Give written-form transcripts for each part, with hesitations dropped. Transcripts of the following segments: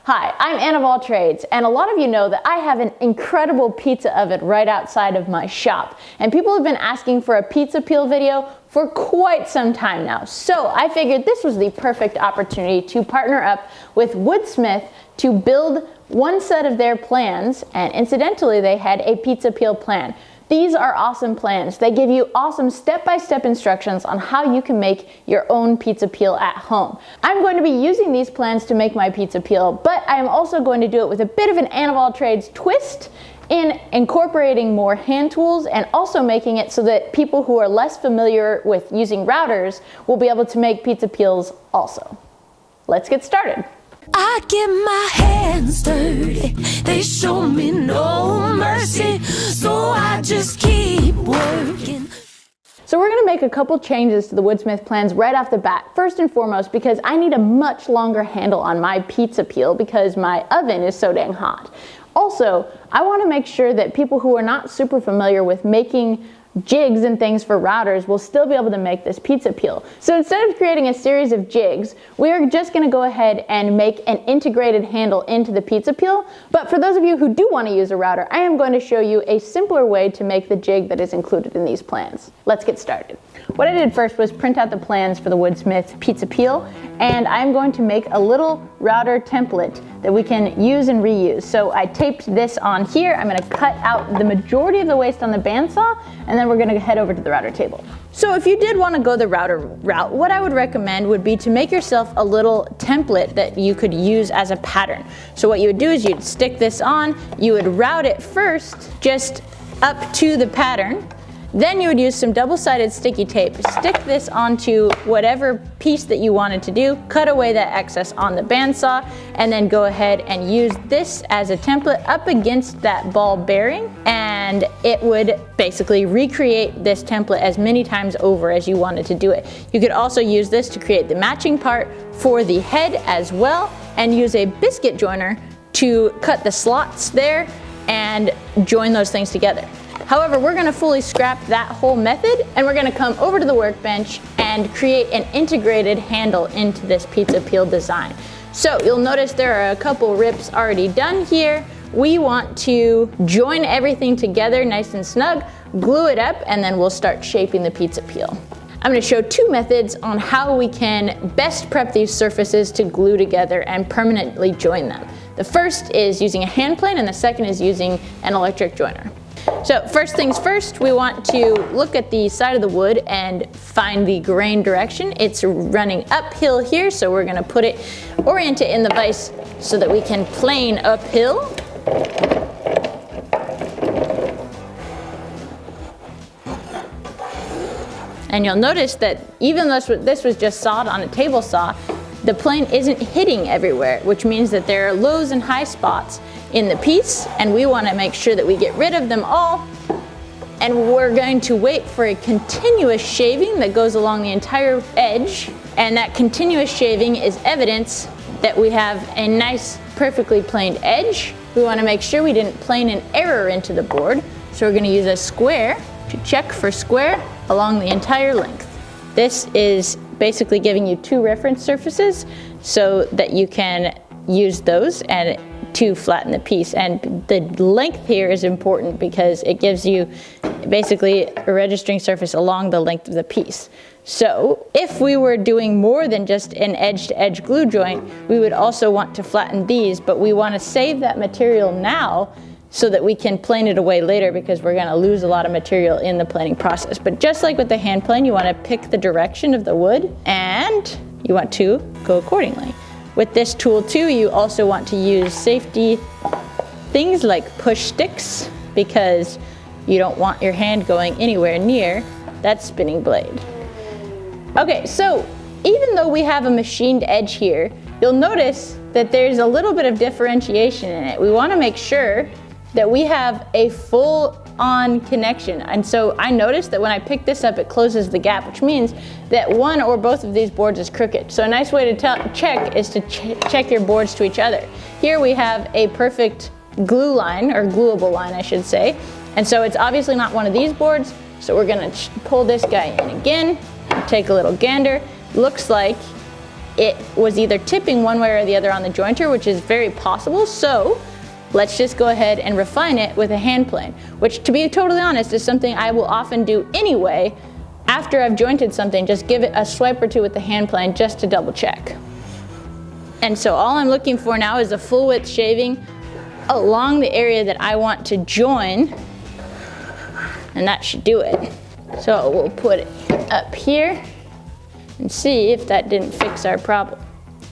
Hi, I'm Ann of all trades, and a lot of you know that I have an incredible pizza oven right outside of my shop. And people have been asking for a pizza peel video for quite some time now. So I figured this was the perfect opportunity to partner up with Woodsmith to build one set of their plans, and incidentally they had a pizza peel plan. These are awesome plans. They give you awesome step-by-step instructions on how you can make your own pizza peel at home. I'm going to be using these plans to make my pizza peel, but I am also going to do it with a bit of an Ann of all trades twist in incorporating more hand tools and also making it so that people who are less familiar with using routers will be able to make pizza peels also. Let's get started. I get my hands dirty, they show me no mercy, so I just keep working. So we're gonna make a couple changes to the Woodsmith plans right off the bat. First and foremost, because I need a much longer handle on my pizza peel because my oven is so dang hot. Also, I wanna make sure that people who are not super familiar with making jigs and things for routers will still be able to make this pizza peel. So instead of creating a series of jigs, we are just going to go ahead and make an integrated handle into the pizza peel. But for those of you who do want to use a router, I am going to show you a simpler way to make the jig that is included in these plans. Let's get started. What I did first was print out the plans for the Woodsmith pizza peel, and I'm going to make a little router template that we can use and reuse. So I taped this on here. I'm going to cut out the majority of the waste on the bandsaw, and then we're going to head over to the router table. So if you did want to go the router route, what I would recommend would be to make yourself a little template that you could use as a pattern. So what you would do is you'd stick this on, you would route it first just up to the pattern. Then you would use some double-sided sticky tape, stick this onto whatever piece that you wanted to do, cut away that excess on the bandsaw, and then go ahead and use this as a template up against that ball bearing, and it would basically recreate this template as many times over as you wanted to do it. You could also use this to create the matching part for the head as well, and use a biscuit joiner to cut the slots there and join those things together. However, we're going to fully scrap that whole method, and we're going to come over to the workbench and create an integrated handle into this pizza peel design. So you'll notice there are a couple rips already done here. We want to join everything together nice and snug, glue it up, and then we'll start shaping the pizza peel. I'm going to show two methods on how we can best prep these surfaces to glue together and permanently join them. The first is using a hand plane, and the second is using an electric joiner. So first things first, we want to look at the side of the wood and find the grain direction. It's running uphill here, so we're going to orient it in the vise so that we can plane uphill. And you'll notice that even though this was just sawed on a table saw, the plane isn't hitting everywhere, which means that there are lows and high spots in the piece, and we want to make sure that we get rid of them all. And we're going to wait for a continuous shaving that goes along the entire edge, and that continuous shaving is evidence that we have a nice perfectly planed edge. We want to make sure we didn't plane an error into the board, so we're going to use a square to check for square along the entire length. This is basically giving you two reference surfaces so that you can use those and to flatten the piece. And the length here is important because it gives you basically a registering surface along the length of the piece. So if we were doing more than just an edge-to-edge glue joint, we would also want to flatten these, but we want to save that material now so that we can plane it away later, because we're going to lose a lot of material in the planing process. But just like with the hand plane, you want to pick the direction of the wood and you want to go accordingly. With this tool too, you also want to use safety things like push sticks, because you don't want your hand going anywhere near that spinning blade. Okay, so even though we have a machined edge here, you'll notice that there's a little bit of differentiation in it. We want to make sure that we have a full-on connection. And so I noticed that when I pick this up, it closes the gap, which means that one or both of these boards is crooked. So a nice way to check is to check your boards to each other. Here we have a perfect glue line, or gluable line I should say. And so it's obviously not one of these boards, so we're gonna pull this guy in again, take a little gander. Looks like it was either tipping one way or the other on the jointer, which is very possible. So let's just go ahead and refine it with a hand plane, which, to be totally honest, is something I will often do anyway. After I've jointed something, just give it a swipe or two with the hand plane just to double check. And so all I'm looking for now is a full width shaving along the area that I want to join, and that should do it. So we'll put it up here and see if that didn't fix our problem.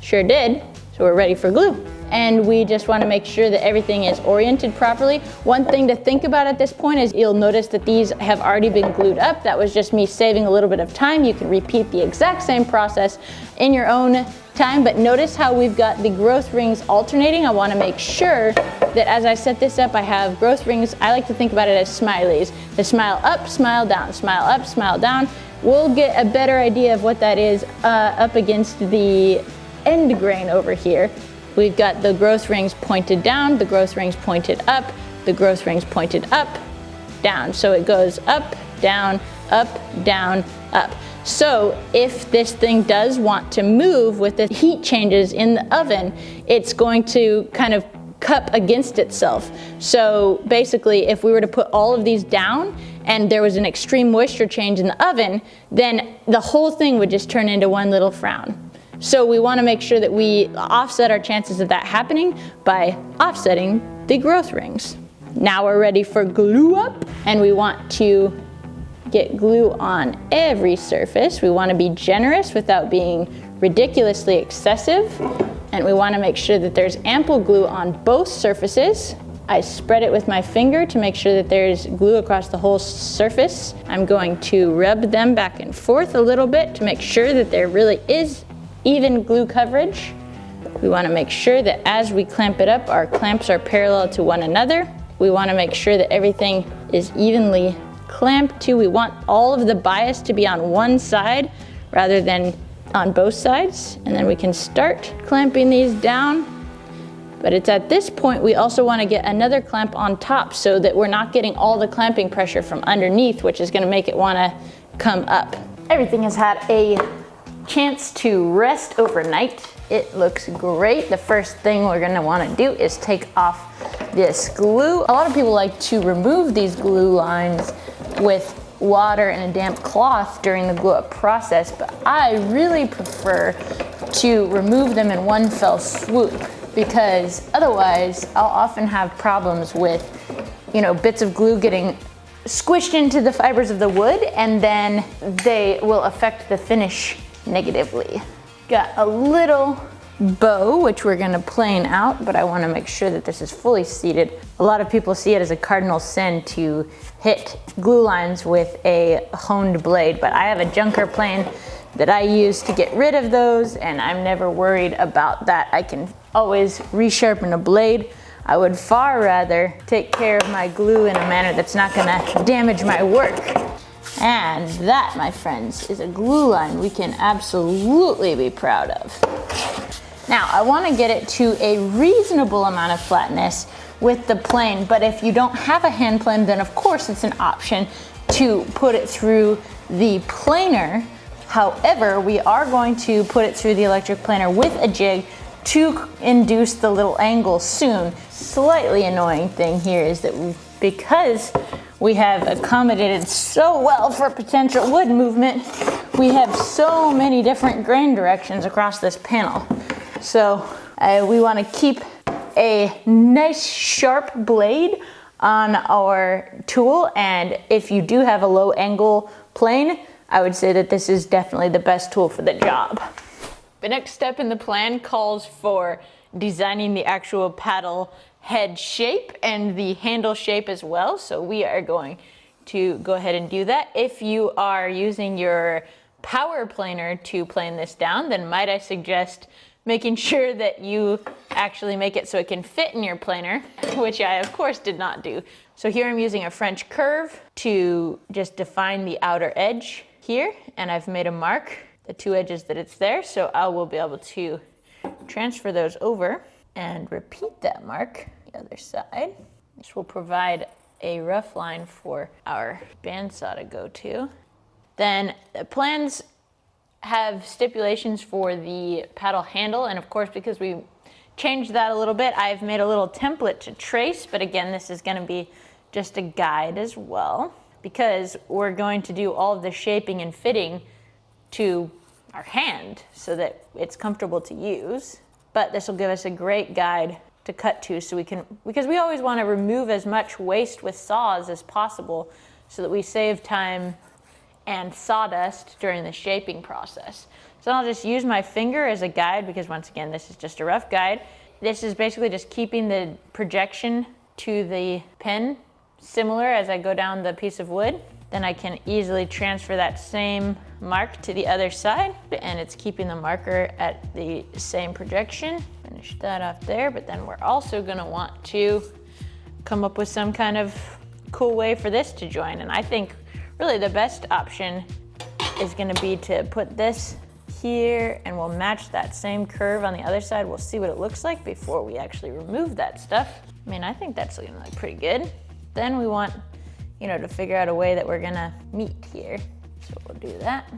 Sure did, so we're ready for glue. And we just want to make sure that everything is oriented properly. One thing to think about at this point is you'll notice that these have already been glued up. That was just me saving a little bit of time. You can repeat the exact same process in your own time, but notice how we've got the growth rings alternating. I want to make sure that as I set this up, I have growth rings. I like to think about it as smileys. The smile up, smile down, smile up, smile down. We'll get a better idea of what that is up against the end grain over here. We've got the growth rings pointed down, the growth rings pointed up, the growth rings pointed up, down. So it goes up, down, up, down, up. So if this thing does want to move with the heat changes in the oven, it's going to kind of cup against itself. So basically, if we were to put all of these down and there was an extreme moisture change in the oven, then the whole thing would just turn into one little frown. So we want to make sure that we offset our chances of that happening by offsetting the growth rings. Now we're ready for glue up, and we want to get glue on every surface. We want to be generous without being ridiculously excessive, and we want to make sure that there's ample glue on both surfaces. I spread it with my finger to make sure that there's glue across the whole surface. I'm going to rub them back and forth a little bit to make sure that there really is even glue coverage. We want to make sure that as we clamp it up, our clamps are parallel to one another. We want to make sure that everything is evenly clamped too. We want all of the bias to be on one side rather than on both sides. And then we can start clamping these down. But it's at this point we also want to get another clamp on top so that we're not getting all the clamping pressure from underneath, which is going to make it want to come up. Everything has had a chance to rest overnight. It looks great. The first thing we're going to want to do is take off this glue. A lot of people like to remove these glue lines with water and a damp cloth during the glue up process, but I really prefer to remove them in one fell swoop, because otherwise I'll often have problems with, bits of glue getting squished into the fibers of the wood, and then they will affect the finish negatively. Got a little bow, which we're gonna plane out, but I wanna make sure that this is fully seated. A lot of people see it as a cardinal sin to hit glue lines with a honed blade, but I have a junker plane that I use to get rid of those, and I'm never worried about that. I can always resharpen a blade. I would far rather take care of my glue in a manner that's not gonna damage my work. And that, my friends, is a glue line we can absolutely be proud of. Now, I want to get it to a reasonable amount of flatness with the plane, but if you don't have a hand plane, then of course it's an option to put it through the planer. However, we are going to put it through the electric planer with a jig to induce the little angle soon. Slightly annoying thing here is that because we have accommodated so well for potential wood movement, we have so many different grain directions across this panel. So we want to keep a nice sharp blade on our tool, and if you do have a low angle plane, I would say that this is definitely the best tool for the job. The next step in the plan calls for designing the actual paddle head shape and the handle shape as well. So we are going to go ahead and do that. If you are using your power planer to plane this down, then might I suggest making sure that you actually make it so it can fit in your planer, which I of course did not do. So here I'm using a French curve to just define the outer edge here, and I've made a mark, the two edges that it's there, so I will be able to transfer those over and repeat that mark the other side. This will provide a rough line for our bandsaw to go to. Then the plans have stipulations for the paddle handle, and of course, because we changed that a little bit, I've made a little template to trace, but again, this is gonna be just a guide as well, because we're going to do all of the shaping and fitting to our hand so that it's comfortable to use. But this will give us a great guide to cut to, so we can, because we always want to remove as much waste with saws as possible so that we save time and sawdust during the shaping process. So I'll just use my finger as a guide, because once again, this is just a rough guide. This is basically just keeping the projection to the pen similar as I go down the piece of wood. Then I can easily transfer that same mark to the other side, and it's keeping the marker at the same projection. Finish that off there, but then we're also gonna want to come up with some kind of cool way for this to join. And I think really the best option is gonna be to put this here, and we'll match that same curve on the other side. We'll see what it looks like before we actually remove that stuff. I mean, I think that's looking like pretty good. Then we want, to figure out a way that we're gonna meet here. So we'll do that,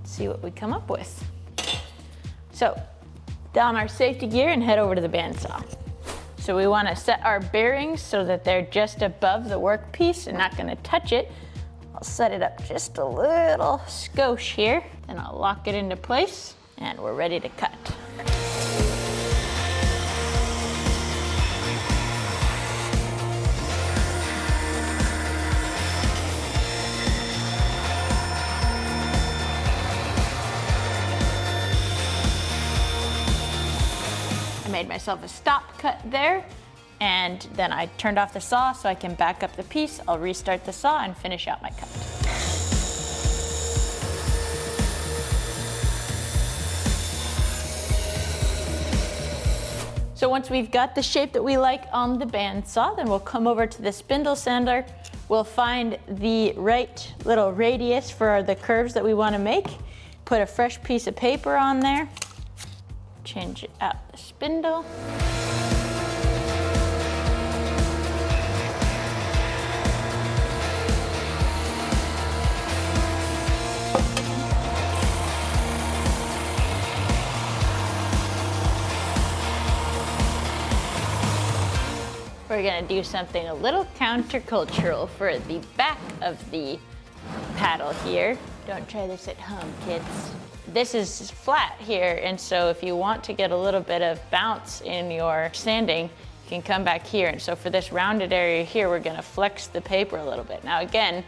see what we come up with. So, don our safety gear and head over to the bandsaw. So we wanna set our bearings so that they're just above the workpiece and not gonna touch it. I'll set it up just a little skosh here, then I'll lock it into place, and we're ready to cut. Made myself a stop cut there, and then I turned off the saw so I can back up the piece. I'll restart the saw and finish out my cut. So once we've got the shape that we like on the bandsaw, then we'll come over to the spindle sander. We'll find the right little radius for the curves that we want to make. Put a fresh piece of paper on there. Change out the spindle. We're gonna do something a little countercultural for the back of the paddle here. Don't try this at home, kids. This is flat here, and so if you want to get a little bit of bounce in your sanding, you can come back here. And so for this rounded area here, we're gonna flex the paper a little bit. Now again,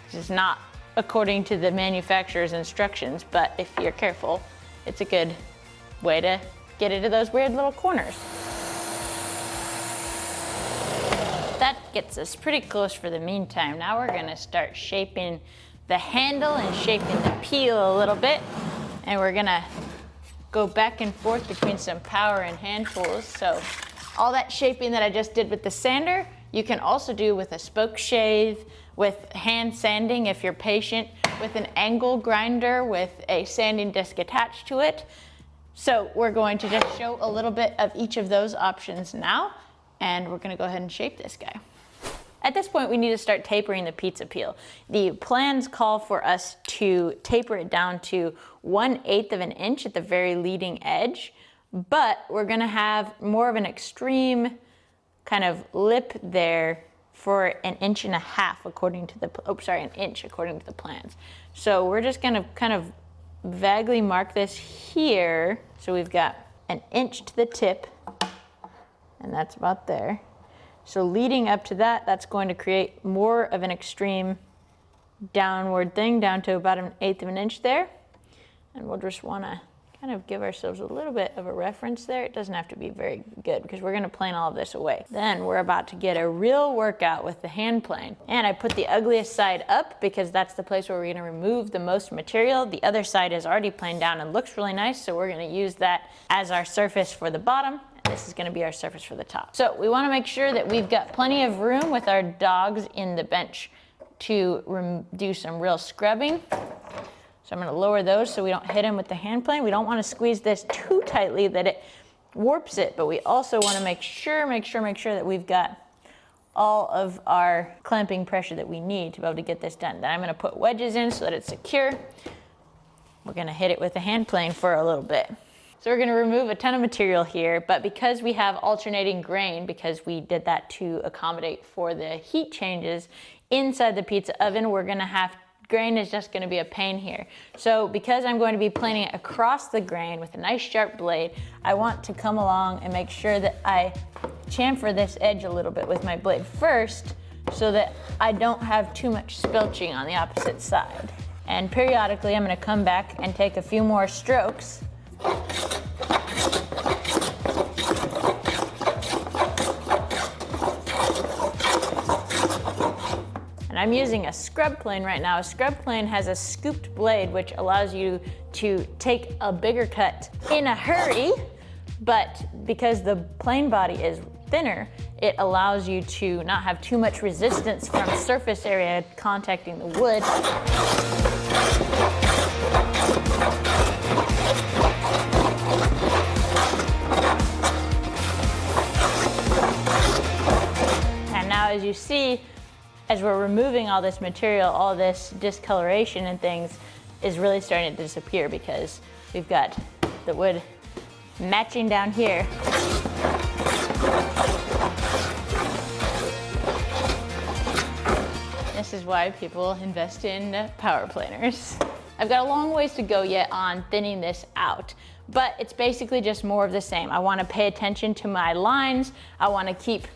this is not according to the manufacturer's instructions, but if you're careful, it's a good way to get into those weird little corners. That gets us pretty close for the meantime. Now we're gonna start shaping the handle and shaping the peel a little bit. And we're gonna go back and forth between some power and hand tools. So all that shaping that I just did with the sander, you can also do with a spoke shave, with hand sanding if you're patient, with an angle grinder with a sanding disc attached to it. So we're going to just show a little bit of each of those options now, and we're gonna go ahead and shape this guy. At this point, we need to start tapering the pizza peel. The plans call for us to taper it down to 1/8 of an inch at the very leading edge, but we're gonna have more of an extreme kind of lip there for 1.5 inches according to the, an inch according to the plans. So we're just gonna kind of vaguely mark this here. So we've got 1 inch to the tip, and that's about there. So leading up to that, that's going to create more of an extreme downward thing down to about 1/8 of an inch there. And we'll just wanna kind of give ourselves a little bit of a reference there. It doesn't have to be very good because we're gonna plane all of this away. Then we're about to get a real workout with the hand plane. And I put the ugliest side up because that's the place where we're gonna remove the most material. The other side is already planed down and looks really nice, so we're gonna use that as our surface for the bottom. This is gonna be our surface for the top. So we wanna make sure that we've got plenty of room with our dogs in the bench to do some real scrubbing. So I'm gonna lower those so we don't hit them with the hand plane. We don't wanna squeeze this too tightly that it warps it, but we also wanna make sure that we've got all of our clamping pressure that we need to be able to get this done. Then I'm gonna put wedges in so that it's secure. we're gonna hit it with a hand plane for a little bit. So we're gonna remove a ton of material here, but because we have alternating grain, because we did that to accommodate for the heat changes inside the pizza oven, we're gonna have, grain is just gonna be a pain here. So because I'm going to be planing it across the grain with a nice sharp blade, I want to come along and make sure that I chamfer this edge a little bit with my blade first so that I don't have too much spilching on the opposite side. And periodically I'm gonna come back and take a few more strokes. And I'm using a scrub plane right now. A scrub plane has a scooped blade which allows you to take a bigger cut in a hurry, but because the plane body is thinner, it allows you to not have too much resistance from surface area contacting the wood. And now as you see, as we're removing all this material, all this discoloration and things is really starting to disappear because we've got the wood matching down here. This is why people invest in power planers. I've got a long ways to go yet on thinning this out, but it's basically just more of the same. I want to pay attention to my lines. I want to keep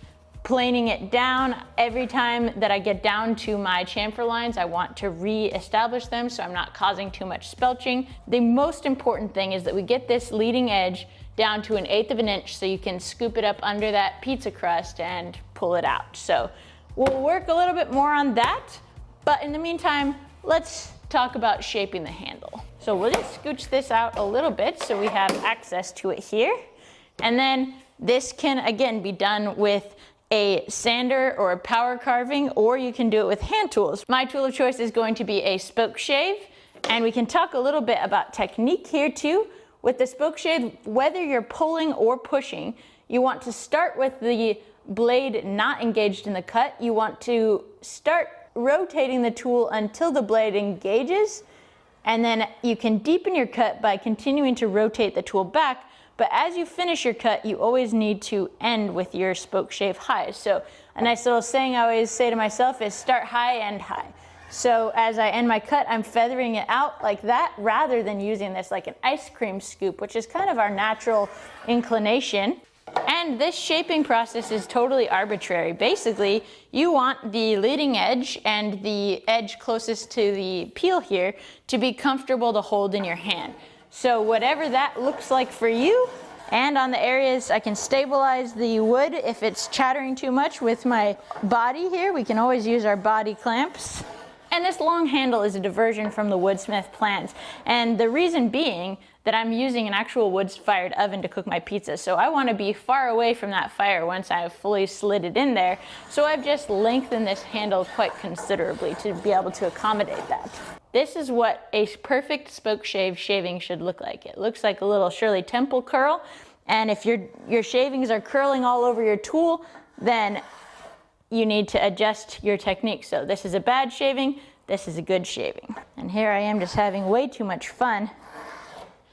planing it down. Every time that I get down to my chamfer lines, I want to re-establish them so I'm not causing too much spelching. The most important thing is that we get this leading edge down to 1/8 of an inch so you can scoop it up under that pizza crust and pull it out. So we'll work a little bit more on that, but in the meantime, let's talk about shaping the handle. So we'll just scooch this out a little bit so we have access to it here. And then this can again be done with a sander or a power carving, or you can do it with hand tools. My tool of choice is going to be a spoke shave, and we can talk a little bit about technique here too. With the spoke shave, whether you're pulling or pushing, you want to start with the blade not engaged in the cut. You want to start rotating the tool until the blade engages, and then you can deepen your cut by continuing to rotate the tool back. But as you finish your cut, you always need to end with your spoke shave high. So a nice little saying I always say to myself is start high, end high. So as I end my cut, I'm feathering it out like that rather than using this like an ice cream scoop, which is kind of our natural inclination. And this shaping process is totally arbitrary. Basically, you want the leading edge and the edge closest to the peel here to be comfortable to hold in your hand. So whatever that looks like for you, and on the areas I can stabilize the wood if it's chattering too much with my body here, we can always use our body clamps. And this long handle is a diversion from the Woodsmith plans. And the reason being that I'm using an actual wood-fired oven to cook my pizza. So I want to be far away from that fire once I have fully slid it in there. So I've just lengthened this handle quite considerably to be able to accommodate that. This is what a perfect spoke shave shaving should look like. It looks like a little Shirley Temple curl. And if your shavings are curling all over your tool, then you need to adjust your technique. So this is a bad shaving, this is a good shaving. And here I am just having way too much fun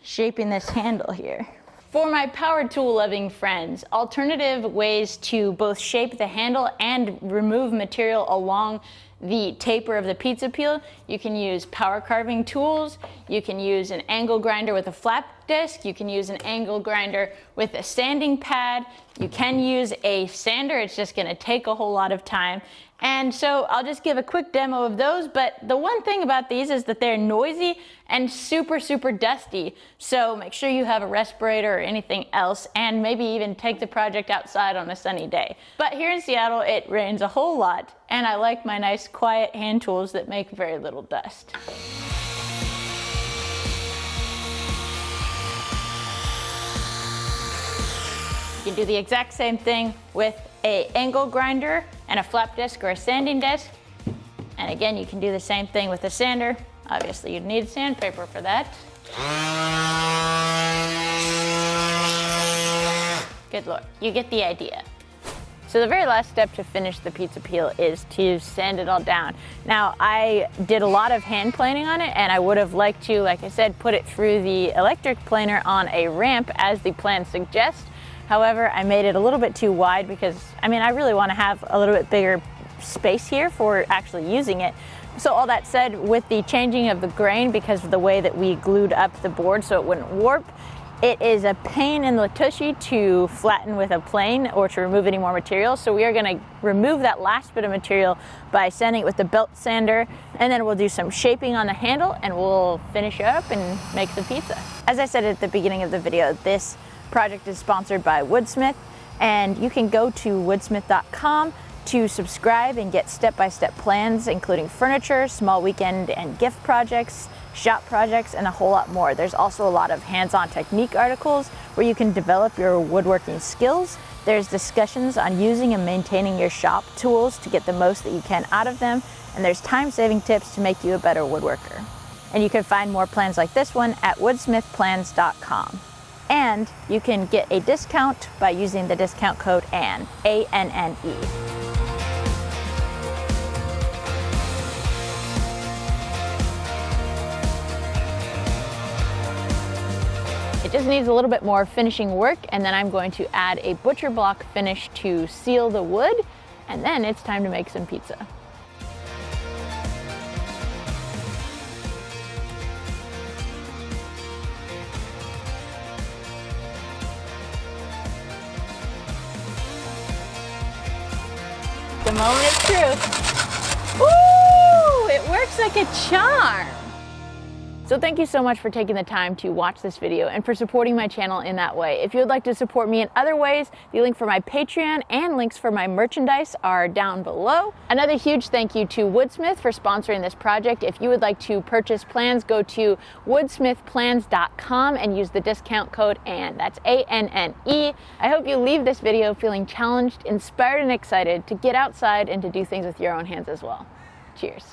shaping this handle here. For my power tool loving friends, alternative ways to both shape the handle and remove material along the taper of the pizza peel, you can use power carving tools, you can use an angle grinder with a flap disc, you can use an angle grinder with a sanding pad, you can use a sander, it's just gonna take a whole lot of time. And so I'll just give a quick demo of those, but the one thing about these is that they're noisy and super, super dusty. So make sure you have a respirator or anything else, and maybe even take the project outside on a sunny day. But here in Seattle, it rains a whole lot, and I like my nice quiet hand tools that make very little dust. You can do the exact same thing with an angle grinder and a flap disc or a sanding disc. And again, you can do the same thing with a sander. Obviously, you'd need sandpaper for that. Good Lord, you get the idea. So the very last step to finish the pizza peel is to sand it all down. Now, I did a lot of hand planing on it, and I would have liked to, like I said, put it through the electric planer on a ramp as the plan suggests. However, I made it a little bit too wide because, I mean, I really want to have a little bit bigger space here for actually using it. So all that said, with the changing of the grain, because of the way that we glued up the board so it wouldn't warp, it is a pain in the tushy to flatten with a plane or to remove any more material. So we are going to remove that last bit of material by sanding it with the belt sander, and then we'll do some shaping on the handle and we'll finish it up and make the pizza. As I said at the beginning of the video, this project is sponsored by Woodsmith, and you can go to woodsmith.com to subscribe and get step-by-step plans, including furniture, small weekend and gift projects, shop projects, and a whole lot more. There's also a lot of hands-on technique articles where you can develop your woodworking skills. There's discussions on using and maintaining your shop tools to get the most that you can out of them, and there's time-saving tips to make you a better woodworker. And you can find more plans like this one at woodsmithplans.com. And you can get a discount by using the discount code ANNE, A-N-N-E. It just needs a little bit more finishing work, and then I'm going to add a butcher block finish to seal the wood, and then it's time to make some pizza. The moment of truth. Ooh, it works like a charm. So thank you so much for taking the time to watch this video and for supporting my channel in that way. If you would like to support me in other ways, the link for my Patreon and links for my merchandise are down below. Another huge thank you to Woodsmith for sponsoring this project. If you would like to purchase plans, go to woodsmithplans.com and use the discount code ANNE. That's A-N-N-E. I hope you leave this video feeling challenged, inspired, and excited to get outside and to do things with your own hands as well. Cheers.